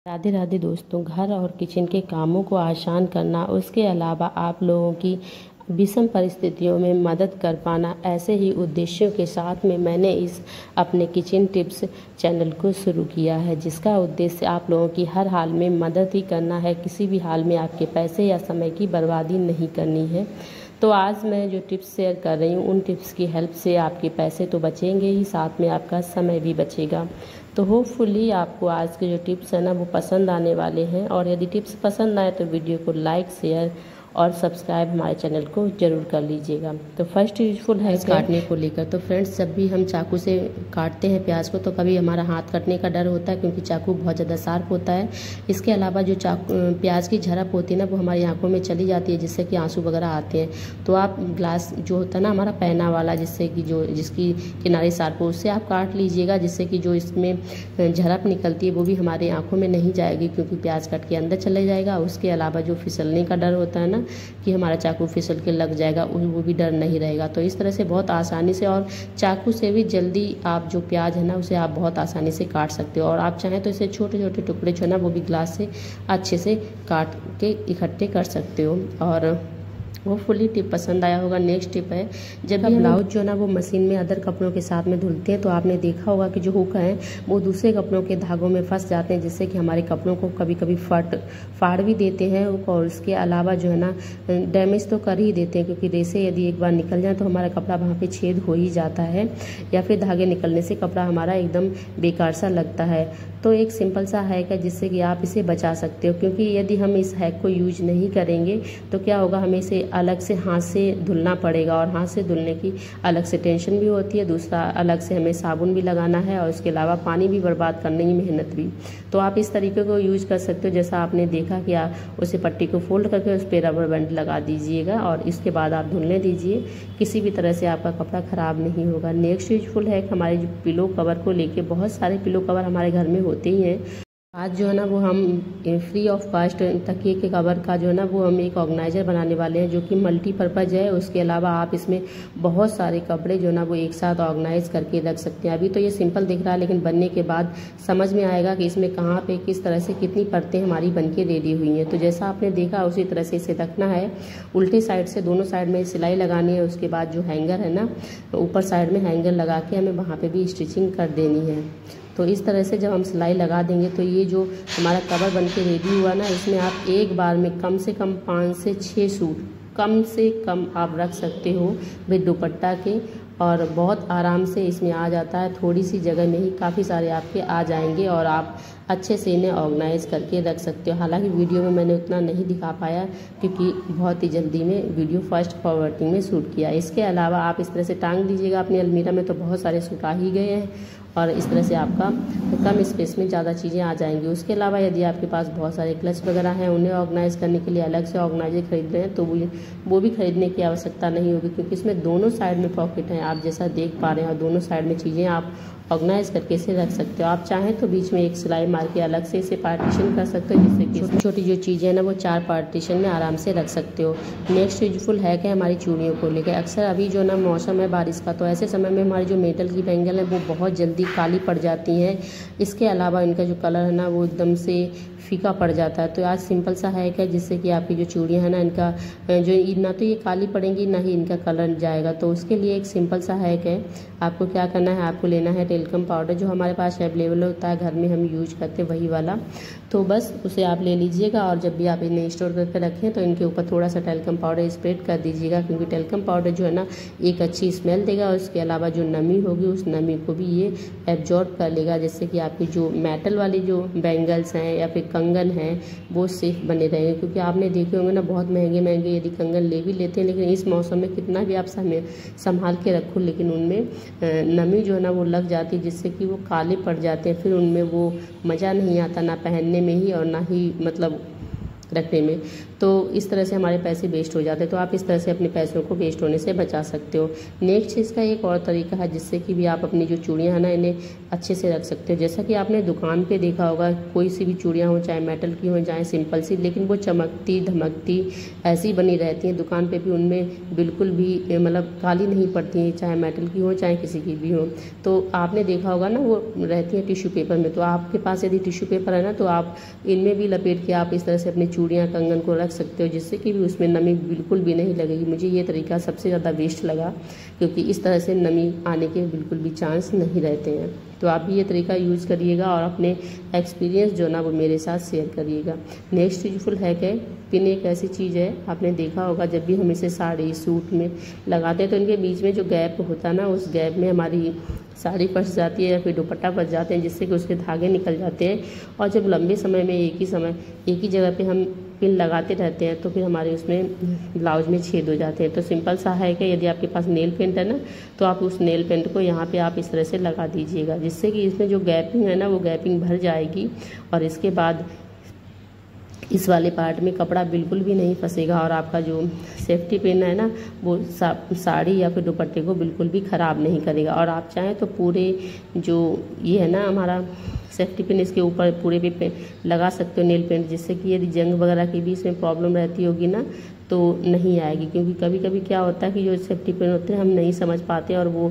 राधे राधे दोस्तों, घर और किचन के कामों को आसान करना, उसके अलावा आप लोगों की विषम परिस्थितियों में मदद कर पाना, ऐसे ही उद्देश्यों के साथ में मैंने इस अपने किचन टिप्स चैनल को शुरू किया है, जिसका उद्देश्य आप लोगों की हर हाल में मदद ही करना है। किसी भी हाल में आपके पैसे या समय की बर्बादी नहीं करनी है। तो आज मैं जो टिप्स शेयर कर रही हूँ, उन टिप्स की हेल्प से आपके पैसे तो बचेंगे ही, साथ में आपका समय भी बचेगा। तो होपफुली आपको आज के जो टिप्स हैं ना वो पसंद आने वाले हैं, और यदि टिप्स पसंद आए तो वीडियो को लाइक, शेयर और सब्सक्राइब हमारे चैनल को ज़रूर कर लीजिएगा। तो फर्स्ट यूजफुल है काटने को लेकर। तो फ्रेंड्स, जब भी हम चाकू से काटते हैं प्याज को तो कभी हमारा हाथ कटने का डर होता है, क्योंकि चाकू बहुत ज़्यादा शार्प होता है। इसके अलावा जो प्याज की झड़प होती है ना वो हमारी आंखों में चली जाती है, जिससे कि आंसू वगैरह आते हैं। तो आप ग्लास जो होता है ना हमारा पैना वाला, जिससे कि जिसकी किनारे शार्प हो, उससे आप काट लीजिएगा, जिससे कि जो इसमें झड़प निकलती है वो भी हमारे आंखों में नहीं जाएगी, क्योंकि प्याज कट के अंदर चले जाएगा। उसके अलावा जो फिसलने का डर होता है ना कि हमारा चाकू फिसल के लग जाएगा, वो भी डर नहीं रहेगा। तो इस तरह से बहुत आसानी से और चाकू से भी जल्दी आप जो प्याज है ना उसे आप बहुत आसानी से काट सकते हो। और आप चाहें तो इसे छोटे छोटे टुकड़े जो है ना वो भी ग्लास से अच्छे से काट के इकट्ठे कर सकते हो। और वो फुली टिप पसंद आया होगा। नेक्स्ट टिप है, जब भी ब्लाउज जो है ना वो मशीन में अदर कपड़ों के साथ में धुलते हैं तो आपने देखा होगा कि जो हुक है वो दूसरे कपड़ों के धागों में फंस जाते हैं, जिससे कि हमारे कपड़ों को कभी कभी फाड़ भी देते हैं हुक, और उसके अलावा जो है ना डैमेज तो कर ही देते हैं, क्योंकि रेसे यदि एक बार निकल जाए तो हमारा कपड़ा वहाँ पर छेद हो ही जाता है, या फिर धागे निकलने से कपड़ा हमारा एकदम बेकार सा लगता है। तो एक सिंपल सा हैक है जिससे कि आप इसे बचा सकते हो, क्योंकि यदि हम इस हैक को यूज नहीं करेंगे तो क्या होगा, हमें इसे अलग से हाथ से धुलना पड़ेगा, और हाथ से धुलने की अलग से टेंशन भी होती है। दूसरा, अलग से हमें साबुन भी लगाना है, और उसके अलावा पानी भी बर्बाद करने की मेहनत भी। तो आप इस तरीके को यूज कर सकते हो, जैसा आपने देखा कि आप उसे पट्टी को फोल्ड करके उस पर रबर बैंड लगा दीजिएगा, और इसके बाद आप धुलने दीजिए। किसी भी तरह से आपका कपड़ा खराब नहीं होगा। नेक्स्ट यूजफुल है हमारे जो पिलो कवर को लेके, बहुत सारे पिलो कवर हमारे घर में होते ही हैं। आज जो है ना वो हम फ्री ऑफ कॉस्ट तकिए के कवर का जो है ना वो हम एक ऑर्गेनाइजर बनाने वाले हैं, जो कि मल्टीपर्पज़ है। उसके अलावा आप इसमें बहुत सारे कपड़े जो है ना वो एक साथ ऑर्गेनाइज करके रख सकते हैं। अभी तो ये सिंपल दिख रहा है, लेकिन बनने के बाद समझ में आएगा कि इसमें कहाँ पे किस तरह से कितनी परतें हमारी बन के रेडी हुई हैं। तो जैसा आपने देखा उसी तरह से इसे रखना है। उल्टे साइड से दोनों साइड में सिलाई लगानी है। उसके बाद जो हैंगर है ना, ऊपर साइड में हैंगर लगा के हमें वहाँ पर भी स्टिचिंग कर देनी है। तो इस तरह से जब हम सिलाई लगा देंगे तो ये जो हमारा कवर बन के रेडी हुआ ना, इसमें आप एक बार में कम से कम 5 से 6 सूट कम से कम आप रख सकते हो विद दुपट्टा के, और बहुत आराम से इसमें आ जाता है। थोड़ी सी जगह में ही काफ़ी सारे आपके आ जाएंगे, और आप अच्छे से इन्हें ऑर्गेनाइज करके रख सकते हो। हालांकि वीडियो में मैंने उतना नहीं दिखा पाया, क्योंकि बहुत ही जल्दी में वीडियो फास्ट फॉरवर्डिंग में शूट किया। इसके अलावा आप इस तरह से टांग दीजिएगा अपनी अलमीरा में, तो बहुत सारे सूट आ ही गए हैं, और इस तरह से आपका कम स्पेस में ज़्यादा चीज़ें आ जाएंगी। उसके अलावा यदि आपके पास बहुत सारे क्लच वगैरह हैं, उन्हें ऑर्गेनाइज करने के लिए अलग से ऑर्गेनाइजर खरीद रहे हैं, तो वो भी खरीदने की आवश्यकता नहीं होगी, क्योंकि इसमें दोनों साइड में पॉकेट हैं, आप जैसा देख पा रहे हैं, और दोनों साइड में चीज़ें आप ऑर्गेनाइज करके इसे रख सकते हो। आप चाहें तो बीच में एक सिलाई मार के अलग से इसे पार्टीशन कर सकते हो, जिससे कि छोटी छोटी जो चीज़ें हैं ना वो 4 पार्टीशन में आराम से रख सकते हो। नेक्स्ट यूजफुल हैक है हमारी चूड़ियों को लेकर। अक्सर अभी जो ना मौसम है बारिश का, तो ऐसे समय में हमारी जो मेटल की बैंगल है वो बहुत जल्दी काली पड़ जाती हैं। इसके अलावा इनका जो कलर है ना वो एकदम से फीका पड़ जाता है। तो आज सिंपल सा हैक है, जिससे कि आपकी जो चूड़ियाँ हैं ना, इनका जो ना तो ये काली पड़ेंगी ना ही इनका कलर जाएगा। तो उसके लिए एक सिंपल सा हैक है। आपको क्या करना है, आपको लेना है टेल्कम पाउडर, जो हमारे पास अवेलेबल होता है घर में, हम यूज करते हैं वही वाला। तो बस उसे आप ले लीजिएगा, और जब भी आप इन्हें स्टोर करके रखें तो इनके ऊपर थोड़ा सा टेल्कम पाउडर स्प्रेड कर दीजिएगा, क्योंकि टेल्कम पाउडर जो है ना एक अच्छी स्मेल देगा। उसके अलावा जो नमी होगी उस नमी को भी ये एब्जॉर्ब कर लेगा, जिससे कि आपकी जो मेटल वाली जो बैंगल्स हैं या फिर कंगन हैं वो सेफ बने रहेंगे। क्योंकि आपने देखे होंगे ना बहुत महंगे महंगे यदि कंगन ले भी लेते हैं, लेकिन इस मौसम में कितना भी आप संभाल के रखो, लेकिन उनमें नमी जो है ना वो लग जाती है, जिससे कि वो काले पड़ जाते हैं। फिर उनमें वो मज़ा नहीं आता, ना पहनने में ही और ना ही मतलब रखने में। तो इस तरह से हमारे पैसे वेस्ट हो जाते हैं। तो आप इस तरह से अपने पैसों को वेस्ट होने से बचा सकते हो। नेक्स्ट इसका एक और तरीका है जिससे कि भी आप अपनी जो चूड़ियाँ हैं ना इन्हें अच्छे से रख सकते हो। जैसा कि आपने दुकान पे देखा होगा, कोई सी भी चूड़ियाँ हो, चाहे मेटल की हो चाहे सिंपल सी, लेकिन वो चमकती धमकती ऐसी बनी रहती हैं। दुकान पे भी उनमें बिल्कुल भी मतलब काली नहीं पड़ती हैं, चाहे मेटल की हो चाहे किसी की भी हो। तो आपने देखा होगा ना, वो रहती है टिश्यू पेपर में। तो आपके पास यदि टिश्यू पेपर है ना, तो आप इनमें भी लपेट के आप इस तरह से अपनी चूड़ियाँ कंगन को रख सकते हो, जिससे कि भी उसमें नमी बिल्कुल भी नहीं लगेगी। मुझे ये तरीका सबसे ज़्यादा बेस्ट लगा, क्योंकि इस तरह से नमी आने के बिल्कुल भी चांस नहीं रहते हैं। तो आप भी ये तरीका यूज़ करिएगा और अपने एक्सपीरियंस जो ना वो मेरे साथ शेयर करिएगा। नेक्स्ट यूजफुल हैक है, पिन एक ऐसी चीज़ है, आपने देखा होगा जब भी हम इसे साड़ी सूट में लगाते हैं तो इनके बीच में जो गैप होता है ना, उस गैप में हमारी साड़ी फंस जाती है या फिर दुपट्टा फंस जाते हैं, जिससे कि उसके धागे निकल जाते हैं। और जब लंबे समय में एक ही जगह पे हम पिन लगाते रहते हैं तो फिर हमारे उसमें ब्लाउज में छेद हो जाते हैं। तो सिंपल सा है कि यदि आपके पास नेल पेंट है ना, तो आप उस नेल पेंट को यहाँ पे आप इस तरह से लगा दीजिएगा, जिससे कि इसमें जो गैपिंग है ना वो गैपिंग भर जाएगी और इसके बाद इस वाले पार्ट में कपड़ा बिल्कुल भी नहीं फंसेगा और आपका जो सेफ्टी पिन है ना वो साड़ी या फिर दुपट्टे को बिल्कुल भी ख़राब नहीं करेगा। और आप चाहें तो पूरे जो ये है ना हमारा सेफ्टी पिन, इसके ऊपर पूरे पे लगा सकते हो नेल पेंट, जिससे कि यदि जंग वगैरह की भी इसमें प्रॉब्लम रहती होगी ना तो नहीं आएगी। क्योंकि कभी कभी क्या होता है कि जो सेफ्टी पिन होते हैं हम नहीं समझ पाते और वो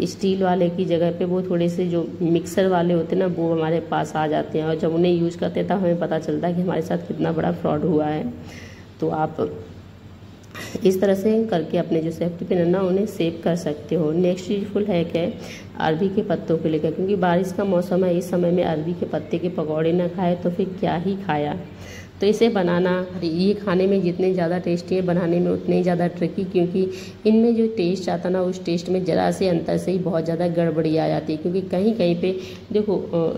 स्टील वाले की जगह पे वो थोड़े से जो मिक्सर वाले होते हैं ना वो हमारे पास आ जाते हैं और जब उन्हें यूज़ करते हैं तब हमें पता चलता है कि हमारे साथ कितना बड़ा फ्रॉड हुआ है। तो आप इस तरह से करके अपने जो सेफ्टी पिन है ना उन्हें सेव कर सकते हो। नेक्स्ट यूजफुल हैक है अरबी के पत्तों को लेकर, क्योंकि बारिश का मौसम है, इस समय में अरबी के पत्ते के पकौड़े ना खाए तो फिर क्या ही खाया। तो इसे बनाना, ये खाने में जितने ज़्यादा टेस्टी है बनाने में उतने ही ज़्यादा ट्रिकी, क्योंकि इनमें जो टेस्ट आता ना उस टेस्ट में ज़रा से अंतर से ही बहुत ज़्यादा गड़बड़ी आ जाती है। क्योंकि कहीं कहीं पे देखो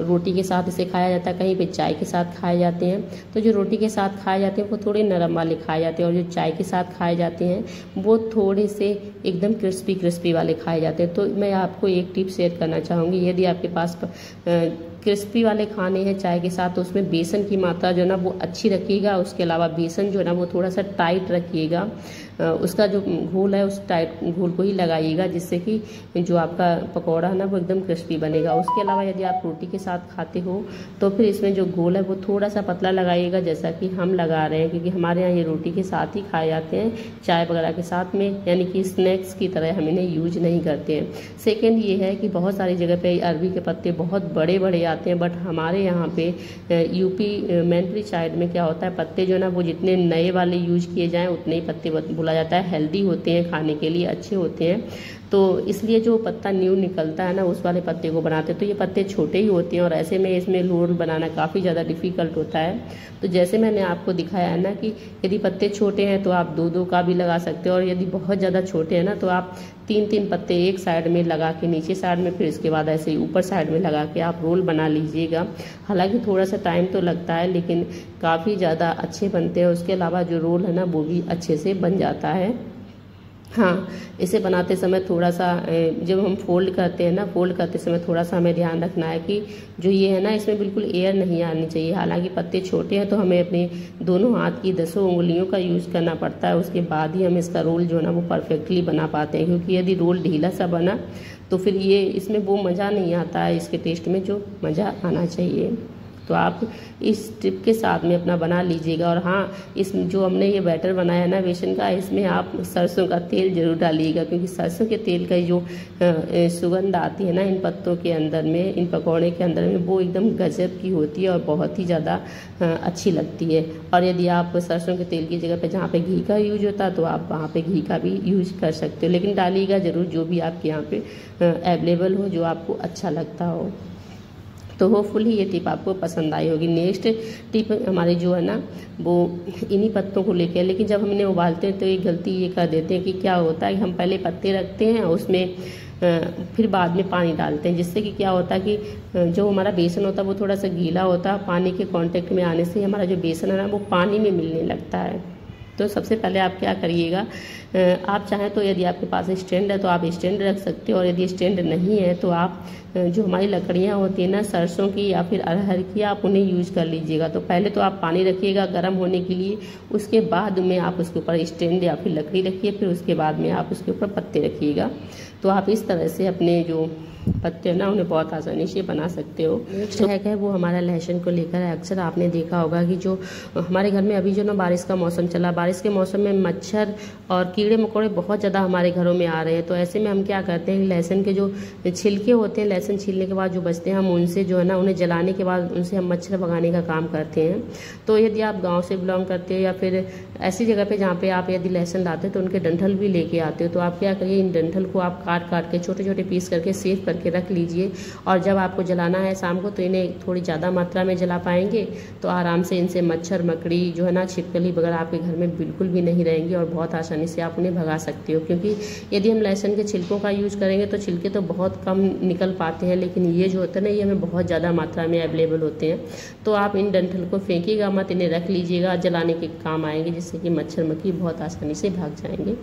रोटी के साथ इसे खाया जाता है, कहीं पे चाय के साथ खाए जाते हैं। तो जो रोटी के साथ खाए जाते हैं वो थोड़े नरम वाले खाए जाते हैं और जो चाय के साथ खाए जाते हैं वो थोड़े से एकदम क्रिस्पी वाले खाए जाते हैं। तो मैं आपको एक टिप शेयर करना चाहूँगी, यदि आपके पास क्रिस्पी वाले खाने हैं चाय के साथ तो उसमें बेसन की मात्रा जो है ना वो अच्छी रखिएगा। उसके अलावा बेसन जो है ना वो थोड़ा सा टाइट रखिएगा, उसका जो घोल है उस टाइट घोल को ही लगाइएगा, जिससे कि जो आपका पकौड़ा है ना वो एकदम क्रिस्पी बनेगा। उसके अलावा यदि आप रोटी के साथ खाते हो तो फिर इसमें जो घोल है वो थोड़ा सा पतला लगाइएगा, जैसा कि हम लगा रहे हैं, क्योंकि हमारे यहाँ ये रोटी के साथ ही खाए जाते हैं, चाय वगैरह के साथ में, यानी कि स्नैक्स की तरह हम इन्हें यूज नहीं करते हैं। सेकेंड ये है कि बहुत सारी जगह पे अरबी के पत्ते बहुत बड़े बड़े आते हैं, बट हमारे यहाँ पे यूपी मैनपुरी साइड में क्या होता है, पत्ते जो है ना वो जितने नए वाले यूज किए जाएँ उतने ही पत्ते बोला जाता है, हेल्दी होते हैं, खाने के लिए अच्छे होते हैं। तो इसलिए जो पत्ता न्यू निकलता है ना उस वाले पत्ते को बनाते हैं। तो ये पत्ते छोटे ही होते हैं और ऐसे में इसमें रोल बनाना काफ़ी ज़्यादा डिफ़िकल्ट होता है। तो जैसे मैंने आपको दिखाया है ना कि यदि पत्ते छोटे हैं तो आप 2-2 का भी लगा सकते हो, और यदि बहुत ज़्यादा छोटे हैं ना तो आप 3-3 पत्ते एक साइड में लगा के नीचे साइड में, फिर इसके बाद ऐसे ही ऊपर साइड में लगा के आप रोल बना लीजिएगा। हालांकि थोड़ा सा टाइम तो लगता है लेकिन काफ़ी ज़्यादा अच्छे बनते हैं। उसके अलावा जो रोल है ना वो भी अच्छे से बन जाता है। हाँ, इसे बनाते समय थोड़ा सा जब हम फोल्ड करते हैं ना, फोल्ड करते समय थोड़ा सा हमें ध्यान रखना है कि जो ये है ना इसमें बिल्कुल एयर नहीं आनी चाहिए। हालांकि पत्ते छोटे हैं तो हमें अपने दोनों हाथ की 10 उंगलियों का यूज़ करना पड़ता है, उसके बाद ही हम इसका रोल जो है ना वो परफेक्टली बना पाते हैं। क्योंकि यदि रोल ढीला सा बना तो फिर ये इसमें वो मज़ा नहीं आता है, इसके टेस्ट में जो मज़ा आना चाहिए। तो आप इस टिप के साथ में अपना बना लीजिएगा। और हाँ, इस जो हमने ये बैटर बनाया है ना बेसन का, इसमें आप सरसों का तेल जरूर डालिएगा, क्योंकि सरसों के तेल का जो सुगंध आती है ना इन पत्तों के अंदर में, इन पकौड़े के अंदर में, वो एकदम गजब की होती है और बहुत ही ज़्यादा अच्छी लगती है। और यदि आप सरसों के तेल की जगह पे जहाँ पे घी का यूज होता है तो आप वहाँ पे घी का भी यूज कर सकते हो, लेकिन डालिएगा ज़रूर जो भी आपके यहाँ पे अवेलेबल हो, जो आपको अच्छा लगता हो। तो होपफुली ये टिप आपको पसंद आई होगी। नेक्स्ट टिप हमारी जो है ना वो इन्हीं पत्तों को लेके है, लेकिन जब हमने उबालते हैं तो एक गलती ये कर देते हैं कि क्या होता है कि हम पहले पत्ते रखते हैं उसमें फिर बाद में पानी डालते हैं, जिससे कि क्या होता है कि जो हमारा बेसन होता है वो थोड़ा सा गीला होता है, पानी के कांटेक्ट में आने से हमारा जो बेसन है ना वो पानी में मिलने लगता है। तो सबसे पहले आप क्या करिएगा, आप चाहें तो यदि आपके पास स्टैंड है तो आप स्टैंड रख सकते हो, और यदि स्टैंड नहीं है तो आप जो हमारी लकड़ियाँ होती हैं ना सरसों की या फिर अरहर की, आप उन्हें यूज कर लीजिएगा। तो पहले तो आप पानी रखिएगा गर्म होने के लिए, उसके बाद में आप उसके ऊपर स्टैंड या फिर लकड़ी रखिए, फिर उसके बाद में आप उसके ऊपर पत्ते रखिएगा। तो आप इस तरह से अपने जो पत्ते ना उन्हें बहुत आसानी से बना सकते हो। नेक्स्ट है वो हमारा लहसुन को लेकर है। अक्सर आपने देखा होगा कि जो हमारे घर में अभी जो ना बारिश का मौसम चला, बारिश के मौसम में मच्छर और कीड़े मकोड़े बहुत ज़्यादा हमारे घरों में आ रहे हैं। तो ऐसे में हम क्या करते हैं, लहसुन के जो छिलके होते हैं, लहसुन छीलने के बाद जो बचते हैं, हम उनसे जो है ना उन्हें जलाने के बाद उनसे हम मच्छर भगाने का काम करते हैं। तो यदि आप गाँव से बिलोंग करते हो या फिर ऐसी जगह पर जहाँ पर आप यदि लहसुन लाते हो तो उनके डंठल भी लेके आते हो, तो आप क्या करिए, इन डंठल को आप काट काट के छोटे छोटे पीस करके सेव करके रख लीजिए। और जब आपको जलाना है शाम को तो इन्हें थोड़ी ज़्यादा मात्रा में जला पाएंगे, तो आराम से इनसे मच्छर मकड़ी जो है ना छिपकली वगैरह आपके घर में बिल्कुल भी नहीं रहेंगे, और बहुत आसानी से आप उन्हें भगा सकते हो। क्योंकि यदि हम लहसुन के छिलकों का यूज़ करेंगे तो छिलके तो बहुत कम निकल पाते हैं, लेकिन ये जो होता है ना ये हमें बहुत ज़्यादा मात्रा में अवेलेबल होते हैं। तो आप इन डंठल को फेंकिएगा मत, इन्हें रख लीजिएगा, जलाने के काम आएंगे, जिससे कि मच्छर मक्खी बहुत आसानी से भाग जाएंगे।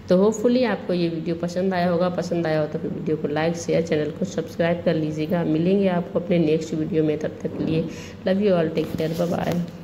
तो होपफुली आपको ये वीडियो पसंद आया होगा। पसंद आया हो तो फिर वीडियो को लाइक शेयर, चैनल को सब्सक्राइब कर लीजिएगा। मिलेंगे आपको अपने नेक्स्ट वीडियो में, तब तक के लिए love you all, take care, bye bye.